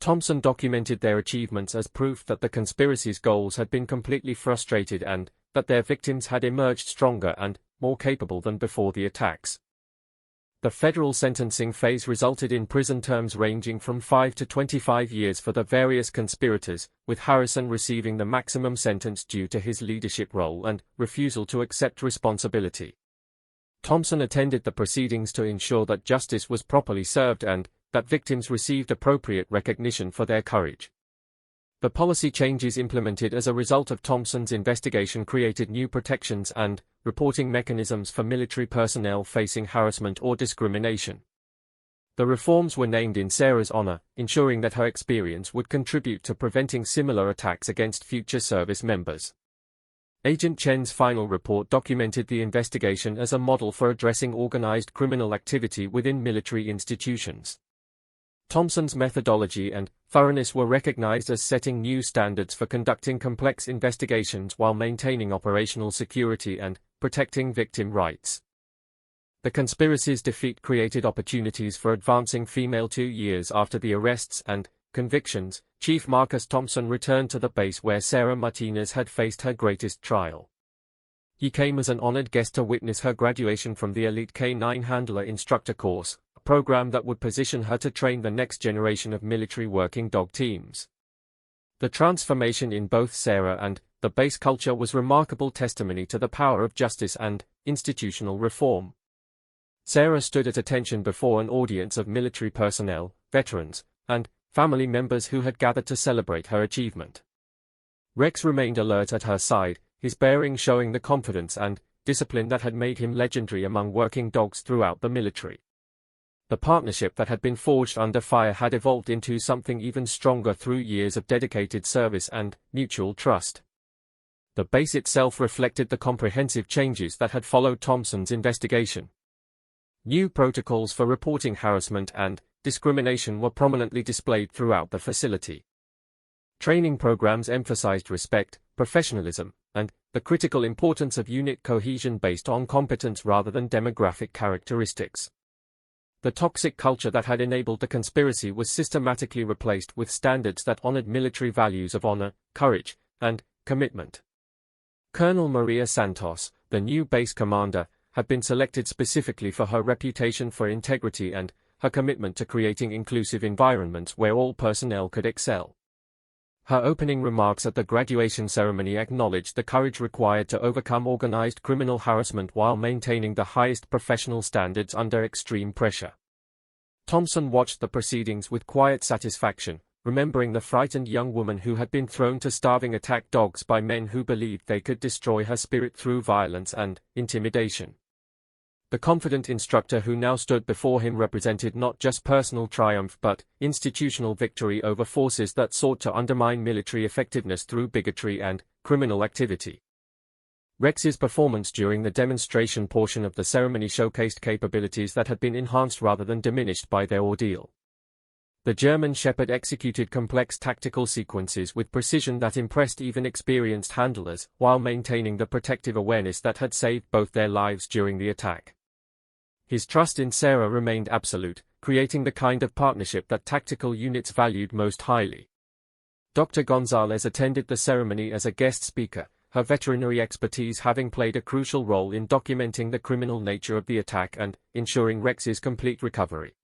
Thompson documented their achievements as proof that the conspiracy's goals had been completely frustrated and that their victims had emerged stronger and more capable than before the attacks. The federal sentencing phase resulted in prison terms ranging from 5 to 25 years for the various conspirators, with Harrison receiving the maximum sentence due to his leadership role and refusal to accept responsibility. Thompson attended the proceedings to ensure that justice was properly served and that victims received appropriate recognition for their courage. The policy changes implemented as a result of Thompson's investigation created new protections and reporting mechanisms for military personnel facing harassment or discrimination. The reforms were named in Sarah's honor, ensuring that her experience would contribute to preventing similar attacks against future service members. Agent Chen's final report documented the investigation as a model for addressing organized criminal activity within military institutions. Thompson's methodology and thoroughness were recognized as setting new standards for conducting complex investigations while maintaining operational security and protecting victim rights. The conspiracy's defeat created opportunities for advancing female. 2 years after the arrests and convictions, Chief Marcus Thompson returned to the base where Sarah Martinez had faced her greatest trial. He came as an honored guest to witness her graduation from the elite K9 handler instructor course, a program that would position her to train the next generation of military working dog teams. The transformation in both Sarah and the base culture was remarkable testimony to the power of justice and institutional reform. Sarah stood at attention before an audience of military personnel, veterans, and family members who had gathered to celebrate her achievement. Rex remained alert at her side, his bearing showing the confidence and discipline that had made him legendary among working dogs throughout the military. The partnership that had been forged under fire had evolved into something even stronger through years of dedicated service and mutual trust. The base itself reflected the comprehensive changes that had followed Thompson's investigation. New protocols for reporting harassment and discrimination were prominently displayed throughout the facility. Training programs emphasized respect, professionalism, and the critical importance of unit cohesion based on competence rather than demographic characteristics. The toxic culture that had enabled the conspiracy was systematically replaced with standards that honored military values of honor, courage, and commitment. Colonel Maria Santos, the new base commander, had been selected specifically for her reputation for integrity and her commitment to creating inclusive environments where all personnel could excel. Her opening remarks at the graduation ceremony acknowledged the courage required to overcome organized criminal harassment while maintaining the highest professional standards under extreme pressure. Thompson watched the proceedings with quiet satisfaction, remembering the frightened young woman who had been thrown to starving attack dogs by men who believed they could destroy her spirit through violence and intimidation. The confident instructor who now stood before him represented not just personal triumph but institutional victory over forces that sought to undermine military effectiveness through bigotry and criminal activity. Rex's performance during the demonstration portion of the ceremony showcased capabilities that had been enhanced rather than diminished by their ordeal. The German Shepherd executed complex tactical sequences with precision that impressed even experienced handlers, while maintaining the protective awareness that had saved both their lives during the attack. His trust in Sarah remained absolute, creating the kind of partnership that tactical units valued most highly. Dr. Gonzalez attended the ceremony as a guest speaker, her veterinary expertise having played a crucial role in documenting the criminal nature of the attack and ensuring Rex's complete recovery.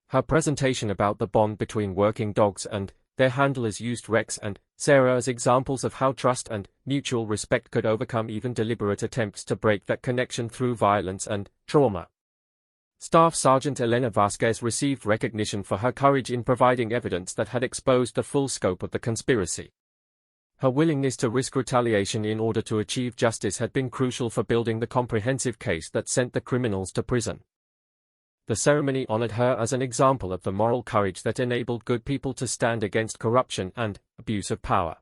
Her presentation about the bond between working dogs and their handlers used Rex and Sarah as examples of how trust and mutual respect could overcome even deliberate attempts to break that connection through violence and trauma. Staff Sergeant Elena Vasquez received recognition for her courage in providing evidence that had exposed the full scope of the conspiracy. Her willingness to risk retaliation in order to achieve justice had been crucial for building the comprehensive case that sent the criminals to prison. The ceremony honored her as an example of the moral courage that enabled good people to stand against corruption and abuse of power.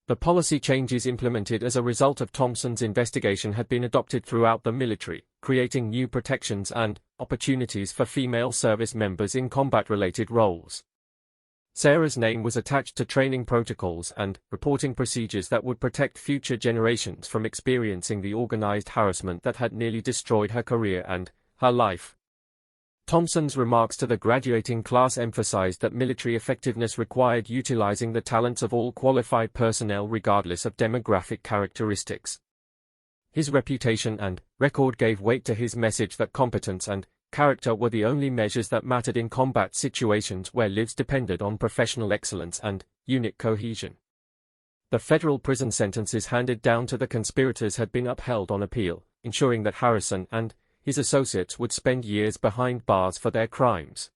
The policy changes implemented as a result of Thompson's investigation had been adopted throughout the military, creating new protections and opportunities for female service members in combat-related roles. Sarah's name was attached to training protocols and reporting procedures that would protect future generations from experiencing the organized harassment that had nearly destroyed her career and her life. Thompson's remarks to the graduating class emphasized that military effectiveness required utilizing the talents of all qualified personnel regardless of demographic characteristics. His reputation and record gave weight to his message that competence and character were the only measures that mattered in combat situations where lives depended on professional excellence and unit cohesion. The federal prison sentences handed down to the conspirators had been upheld on appeal, ensuring that Harrison and his associates would spend years behind bars for their crimes.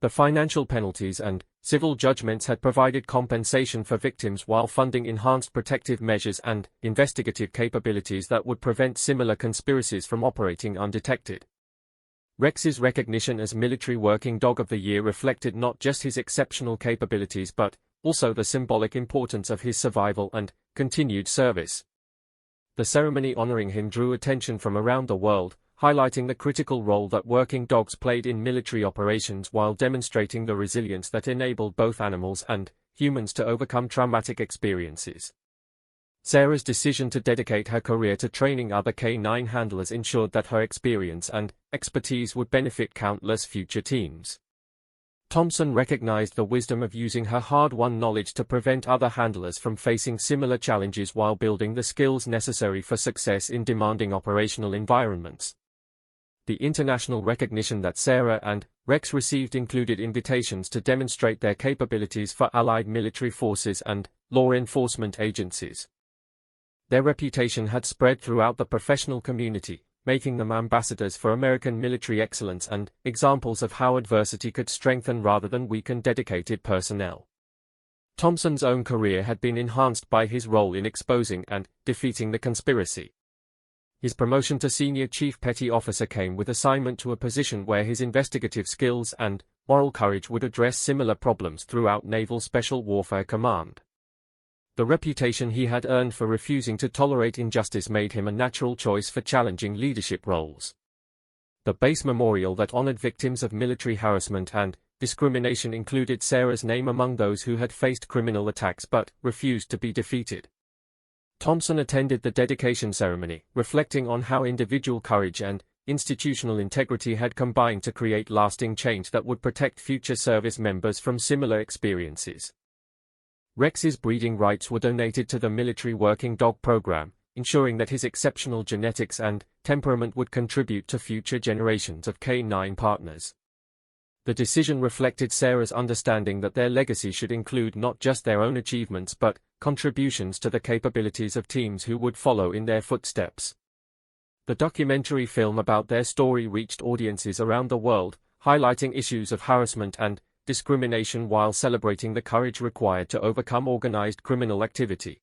The financial penalties and civil judgments had provided compensation for victims while funding enhanced protective measures and investigative capabilities that would prevent similar conspiracies from operating undetected. Rex's recognition as Military Working Dog of the Year reflected not just his exceptional capabilities but also the symbolic importance of his survival and continued service. The ceremony honoring him drew attention from around the world, highlighting the critical role that working dogs played in military operations while demonstrating the resilience that enabled both animals and humans to overcome traumatic experiences. Sarah's decision to dedicate her career to training other K9 handlers ensured that her experience and expertise would benefit countless future teams. Thompson recognized the wisdom of using her hard-won knowledge to prevent other handlers from facing similar challenges while building the skills necessary for success in demanding operational environments. The international recognition that Sarah and Rex received included invitations to demonstrate their capabilities for allied military forces and law enforcement agencies. Their reputation had spread throughout the professional community, making them ambassadors for American military excellence and examples of how adversity could strengthen rather than weaken dedicated personnel. Thompson's own career had been enhanced by his role in exposing and defeating the conspiracy. His promotion to senior chief petty officer came with assignment to a position where his investigative skills and moral courage would address similar problems throughout Naval Special Warfare Command. The reputation he had earned for refusing to tolerate injustice made him a natural choice for challenging leadership roles. The base memorial that honored victims of military harassment and discrimination included Sarah's name among those who had faced criminal attacks but refused to be defeated. Thompson attended the dedication ceremony, reflecting on how individual courage and institutional integrity had combined to create lasting change that would protect future service members from similar experiences. Rex's breeding rights were donated to the Military Working Dog program, ensuring that his exceptional genetics and temperament would contribute to future generations of K9 partners. The decision reflected Sarah's understanding that their legacy should include not just their own achievements but contributions to the capabilities of teams who would follow in their footsteps. The documentary film about their story reached audiences around the world, highlighting issues of harassment and discrimination while celebrating the courage required to overcome organized criminal activity.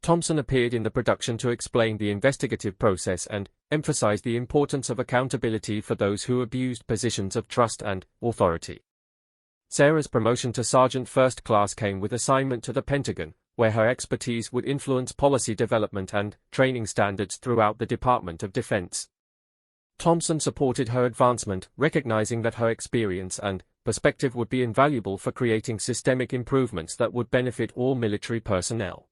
Thompson appeared in the production to explain the investigative process and emphasize the importance of accountability for those who abused positions of trust and authority. Sarah's promotion to Sergeant First Class came with assignment to the Pentagon, where her expertise would influence policy development and training standards throughout the Department of Defense. Thompson supported her advancement, recognizing that her experience and perspective would be invaluable for creating systemic improvements that would benefit all military personnel.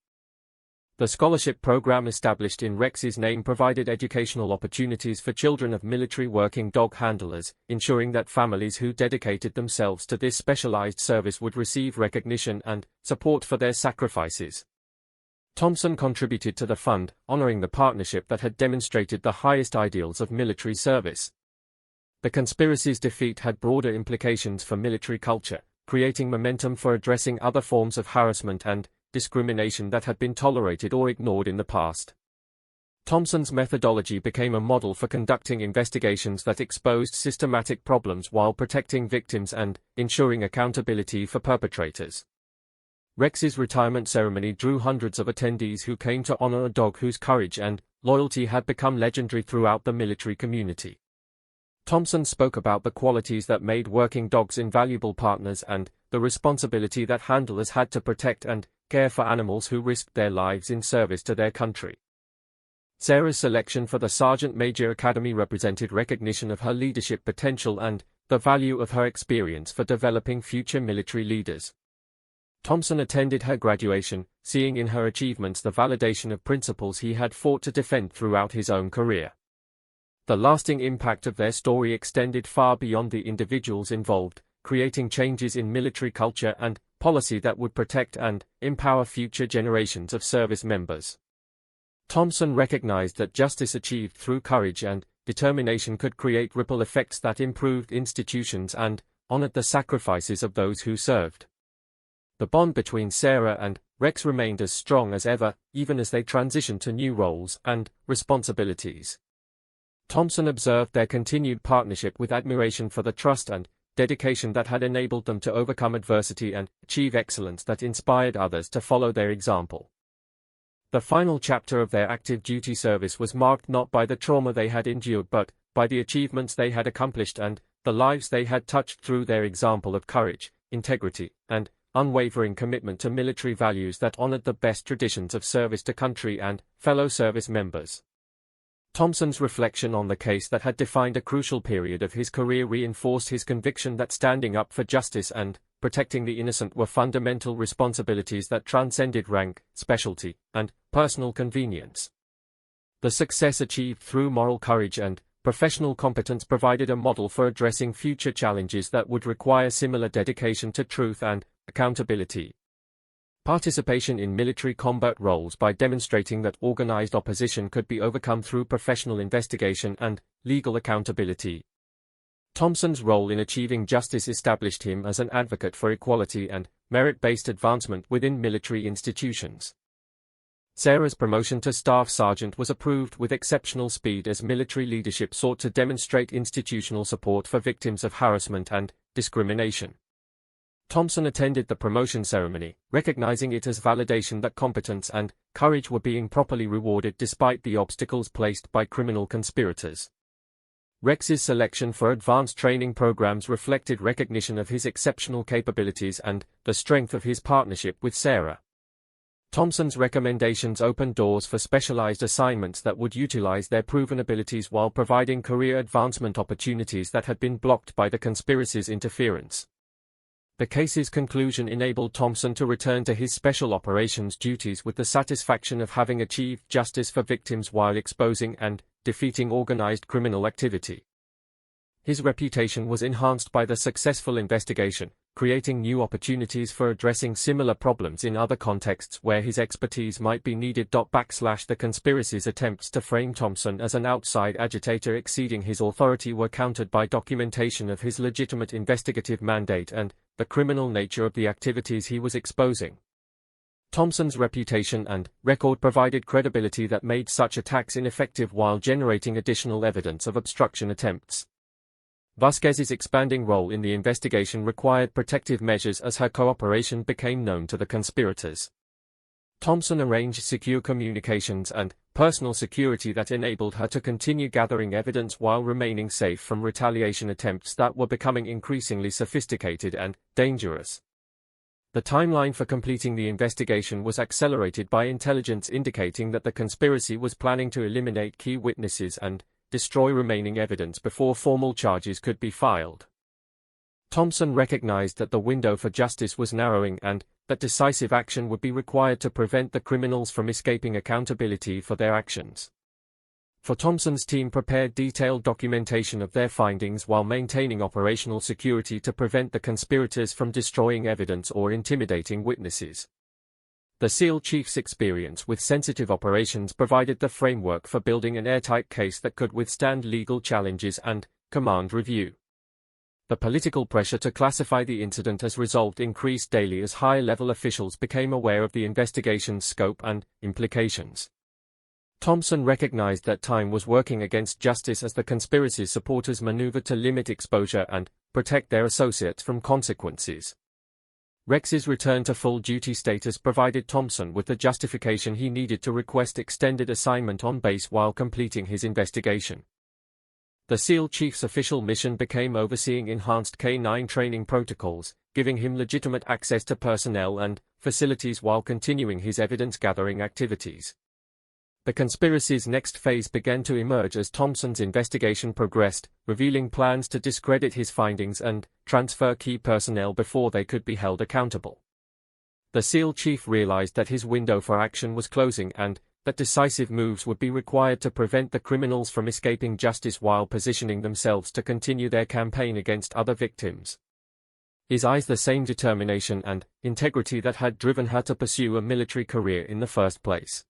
The scholarship program established in Rex's name provided educational opportunities for children of military working dog handlers, ensuring that families who dedicated themselves to this specialized service would receive recognition and support for their sacrifices. Thompson contributed to the fund, honoring the partnership that had demonstrated the highest ideals of military service. The conspiracy's defeat had broader implications for military culture, creating momentum for addressing other forms of harassment and discrimination that had been tolerated or ignored in the past. Thompson's methodology became a model for conducting investigations that exposed systematic problems while protecting victims and ensuring accountability for perpetrators. Rex's retirement ceremony drew hundreds of attendees who came to honor a dog whose courage and loyalty had become legendary throughout the military community. Thompson spoke about the qualities that made working dogs invaluable partners and the responsibility that handlers had to protect and care for animals who risked their lives in service to their country. Sarah's selection for the Sergeant Major Academy represented recognition of her leadership potential and the value of her experience for developing future military leaders. Thompson attended her graduation, seeing in her achievements the validation of principles he had fought to defend throughout his own career. The lasting impact of their story extended far beyond the individuals involved, creating changes in military culture and policy that would protect and empower future generations of service members. Thompson recognized that justice achieved through courage and determination could create ripple effects that improved institutions and honored the sacrifices of those who served. The bond between Sarah and Rex remained as strong as ever, even as they transitioned to new roles and responsibilities. Thompson observed their continued partnership with admiration for the trust and dedication that had enabled them to overcome adversity and achieve excellence that inspired others to follow their example. The final chapter of their active duty service was marked not by the trauma they had endured but by the achievements they had accomplished and the lives they had touched through their example of courage, integrity, and unwavering commitment to military values that honored the best traditions of service to country and fellow service members. Thompson's reflection on the case that had defined a crucial period of his career reinforced his conviction that standing up for justice and protecting the innocent were fundamental responsibilities that transcended rank, specialty, and personal convenience. The success achieved through moral courage and professional competence provided a model for addressing future challenges that would require similar dedication to truth and accountability. Participation in military combat roles by demonstrating that organized opposition could be overcome through professional investigation and legal accountability. Thompson's role in achieving justice established him as an advocate for equality and merit-based advancement within military institutions. Sarah's promotion to Staff Sergeant was approved with exceptional speed as military leadership sought to demonstrate institutional support for victims of harassment and discrimination. Thompson attended the promotion ceremony, recognizing it as validation that competence and courage were being properly rewarded despite the obstacles placed by criminal conspirators. Rex's selection for advanced training programs reflected recognition of his exceptional capabilities and the strength of his partnership with Sarah. Thompson's recommendations opened doors for specialized assignments that would utilize their proven abilities while providing career advancement opportunities that had been blocked by the conspiracy's interference. The case's conclusion enabled Thompson to return to his special operations duties with the satisfaction of having achieved justice for victims while exposing and defeating organized criminal activity. His reputation was enhanced by the successful investigation, creating new opportunities for addressing similar problems in other contexts where his expertise might be needed. The conspiracy's attempts to frame Thompson as an outside agitator exceeding his authority were countered by documentation of his legitimate investigative mandate and the criminal nature of the activities he was exposing. Thompson's reputation and record provided credibility that made such attacks ineffective while generating additional evidence of obstruction attempts. Vasquez's expanding role in the investigation required protective measures as her cooperation became known to the conspirators. Thompson arranged secure communications and personal security that enabled her to continue gathering evidence while remaining safe from retaliation attempts that were becoming increasingly sophisticated and dangerous. The timeline for completing the investigation was accelerated by intelligence indicating that the conspiracy was planning to eliminate key witnesses and destroy remaining evidence before formal charges could be filed. Thompson recognized that the window for justice was narrowing and that decisive action would be required to prevent the criminals from escaping accountability for their actions. For Thompson's team prepared detailed documentation of their findings while maintaining operational security to prevent the conspirators from destroying evidence or intimidating witnesses. The SEAL Chief's experience with sensitive operations provided the framework for building an airtight case that could withstand legal challenges and command review. The political pressure to classify the incident as resolved increased daily as high-level officials became aware of the investigation's scope and implications. Thompson recognized that time was working against justice as the conspiracy's supporters maneuvered to limit exposure and protect their associates from consequences. Rex's return to full-duty status provided Thompson with the justification he needed to request extended assignment on base while completing his investigation. The SEAL Chief's official mission became overseeing enhanced K9 training protocols, giving him legitimate access to personnel and facilities while continuing his evidence-gathering activities. The conspiracy's next phase began to emerge as Thompson's investigation progressed, revealing plans to discredit his findings and transfer key personnel before they could be held accountable. The SEAL Chief realized that his window for action was closing and that decisive moves would be required to prevent the criminals from escaping justice while positioning themselves to continue their campaign against other victims. His eyes the same determination and integrity that had driven her to pursue a military career in the first place.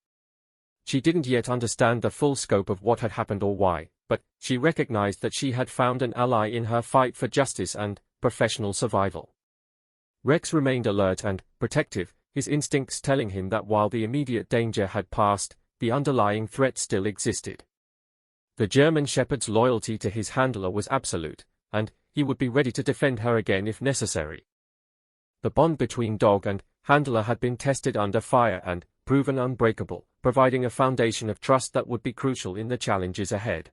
She didn't yet understand the full scope of what had happened or why, but she recognized that she had found an ally in her fight for justice and professional survival. Rex remained alert and protective, his instincts telling him that while the immediate danger had passed, the underlying threat still existed. The German Shepherd's loyalty to his handler was absolute, and he would be ready to defend her again if necessary. The bond between dog and handler had been tested under fire and proven unbreakable, providing a foundation of trust that would be crucial in the challenges ahead.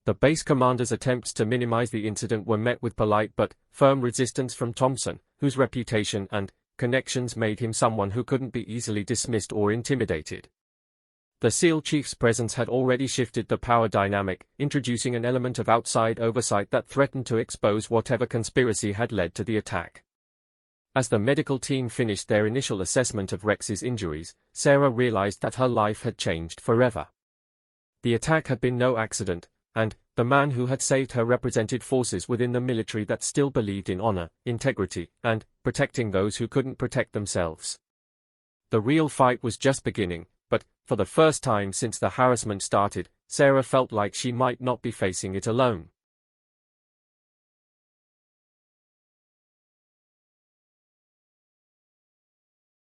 The base commander's attempts to minimize the incident were met with polite but firm resistance from Thompson, whose reputation and connections made him someone who couldn't be easily dismissed or intimidated. The SEAL chief's presence had already shifted the power dynamic, introducing an element of outside oversight that threatened to expose whatever conspiracy had led to the attack. As the medical team finished their initial assessment of Rex's injuries, Sarah realized that her life had changed forever. The attack had been no accident, and the man who had saved her represented forces within the military that still believed in honor, integrity, and protecting those who couldn't protect themselves. The real fight was just beginning, but for the first time since the harassment started, Sarah felt like she might not be facing it alone.